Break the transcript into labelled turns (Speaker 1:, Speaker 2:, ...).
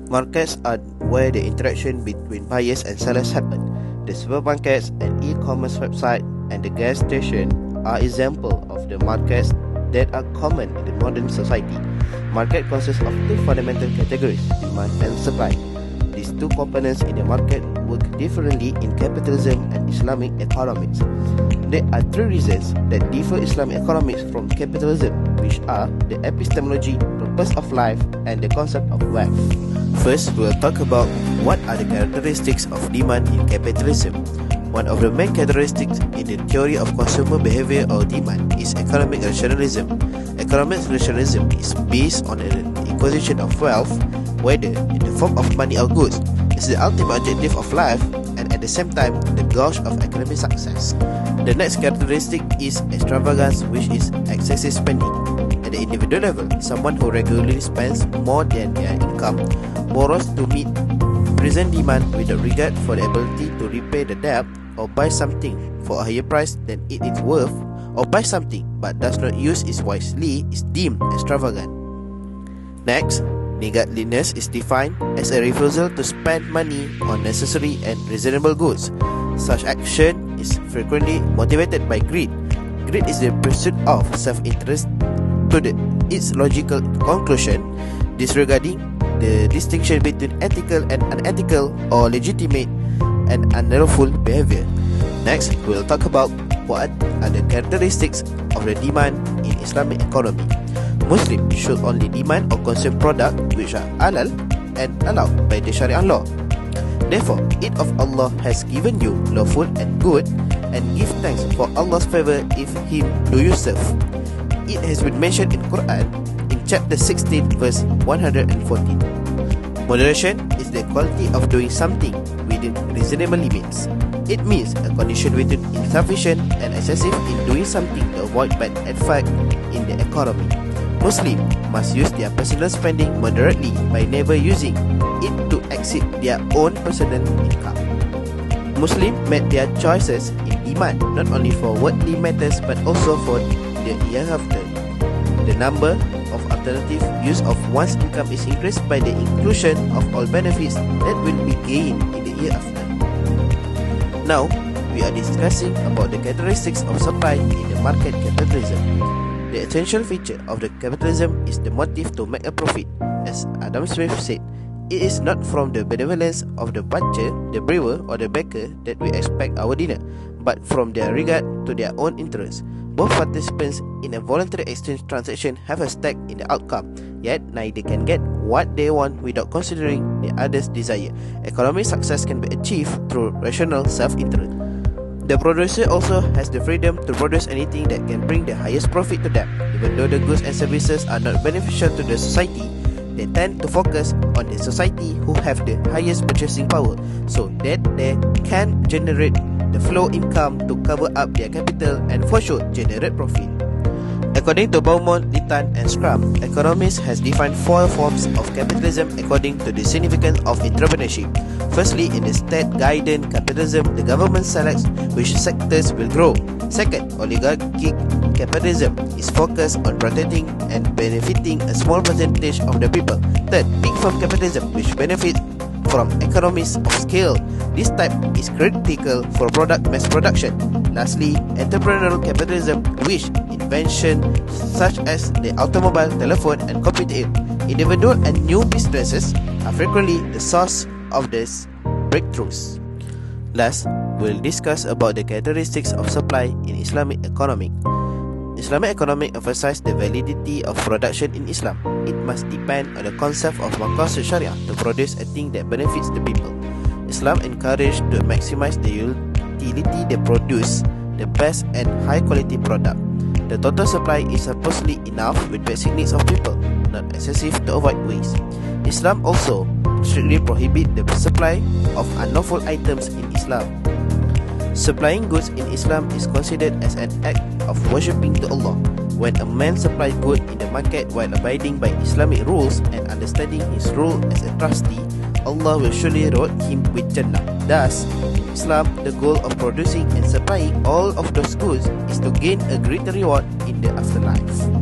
Speaker 1: Markets are where the interaction between buyers and sellers happen. The supermarkets and e-commerce website and the gas station are examples of the markets that are common in the modern society. Market consists of two fundamental categories, demand and supply. These two components in the market work differently in capitalism and Islamic economics. There are three reasons that differ Islamic economics from capitalism, which are the epistemology, purpose of life, and the concept of wealth. First, we'll talk about what are the characteristics of demand in capitalism. One of the main characteristics in the theory of consumer behavior or demand is economic rationalism. Economic rationalism is based on an acquisition of wealth, whether in the form of money or goods. It's the ultimate objective of life and at the same time the goal of economic success. The next characteristic is extravagance, which is excessive spending. At the individual level, someone who regularly spends more than their income borrows to meet present demand without regard for the ability to repay the debt, or buy something for a higher price than it is worth, or buy something but does not use it wisely is deemed extravagant. Next, niggardliness is defined as a refusal to spend money on necessary and reasonable goods. Such action is frequently motivated by greed. Greed is the pursuit of self-interest to its logical conclusion, disregarding the distinction between ethical and unethical or legitimate and unlawful behavior. Next, we'll talk about what are the characteristics of the demand in Islamic economy. Muslims should only demand or consume products which are halal and allowed by the Sharia law. Therefore, it of Allah has given you lawful and good, and give thanks for Allah's favor if Him do you serve. It has been mentioned in Quran in chapter 16 verse 114. Moderation is the quality of doing something within reasonable limits. It means a condition between insufficient and excessive in doing something to avoid bad effect in the economy. Muslims must use their personal spending moderately by never using it to exceed their own personal income. Muslims made their choices in demand not only for worldly matters but also for the hereafter. The number of alternative use of one's income is increased by the inclusion of all benefits that will be gained in the hereafter. Now, we are discussing about the characteristics of supply in the market capitalism. The essential feature of the capitalism is the motive to make a profit. As Adam Smith said, it is not from the benevolence of the butcher, the brewer, or the baker that we expect our dinner, but from their regard to their own interests. Both participants in a voluntary exchange transaction have a stake in the outcome, yet neither can get what they want without considering the other's desire. Economic success can be achieved through rational self-interest. The producer also has the freedom to produce anything that can bring the highest profit to them. Even though the goods and services are not beneficial to the society, they tend to focus on the society who have the highest purchasing power, so that they can generate the flow income to cover up their capital and for sure generate profit. According to Beaumont, Litton and Scrum, economists has defined four forms of capitalism according to the significance of entrepreneurship. Firstly, in the state-guided capitalism, the government selects which sectors will grow. Second, oligarchic capitalism is focused on protecting and benefiting a small percentage of the people. Third, big firm capitalism, which benefits from economies of scale. This type is critical for product mass production. Lastly, entrepreneurial capitalism, which inventions such as the automobile, telephone, and computer, individual and new businesses are frequently the source of these breakthroughs. Last, we'll discuss about the characteristics of supply in Islamic economic. Islamic economic emphasizes the validity of production in Islam. It must depend on the concept of maqasid Sharia to produce a thing that benefits the people. Islam encourages to maximize the utility they produce, the best and high quality product. The total supply is supposedly enough with basic needs of people, not excessive to avoid waste. Islam also strictly prohibits the supply of unlawful items in Islam. Supplying goods in Islam is considered as an act of worshipping to Allah. When a man supplies goods in the market while abiding by Islamic rules and understanding his role as a trustee, Allah will surely reward him with Jannah. Thus, in Islam, the goal of producing and supplying all of those goods is to gain a greater reward in the afterlife.